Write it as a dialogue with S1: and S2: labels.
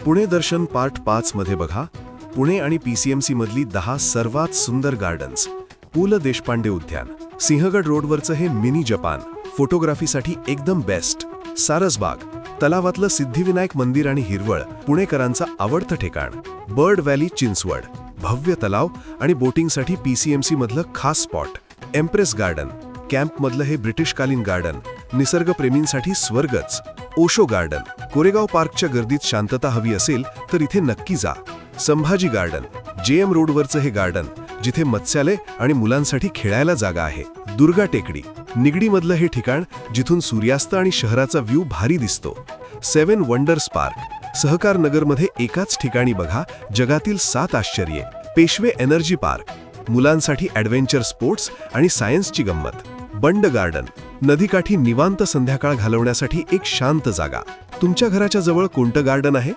S1: पुणे दर्शन part 5 मध्ये बघा, पुणे आणि PCMC मधली 10 सर्वात सुंदर गार्डन्स. पु ल देशपांडे उद्यान, सिंहगड रोडवरचं हे मिनी जपान, फोटोग्राफीसाठी एकदम बेस्ट. सारसबाग, तलावातलं सिद्धिविनायक मंदिर आणि हिरवळ, पुणेकरांचा आवडतं ठिकाण. बर्ड व्हॅली चिंचवड, भव्य तलाव आणि बोटिंगसाठी PCMC मधलं खास स्पॉट. एम्प्रेस गार्डन, कॅम्पमधलं हे ब्रिटिशकालीन गार्डन, निसर्गप्रेमींसाठी स्वर्गच. ओशो गार्डन, कोरेगाव पार्कच्या गर्दीत शांतता हवी असेल तर इथे नक्की जा. संभाजी गार्डन, JM रोडवरचं हे गार्डन, जिथे मत्स्यालय आणि मुलांसाठी खेळायला जागा आहे. दुर्गा टेकडी, निगडीमधलं हे ठिकाण, जिथून सूर्यास्त आणि शहराचा व्ह्यू भारी दिसतो. 7 वंडर्स पार्क, सहकार नगरमध्ये एकाच ठिकाणी बघा जगातील 7 आश्चर्ये. पेशवे एनर्जी पार्क, मुलांसाठी ॲडव्हेंचर स्पोर्ट्स आणि सायन्सची गंमत. बंड गार्डन, नदीकाठी निवांत संध्याकाळ घालवण्यासाठी एक शांत जागा. तुमच्या घराच्या जवळ कोणतं गार्डन आहे?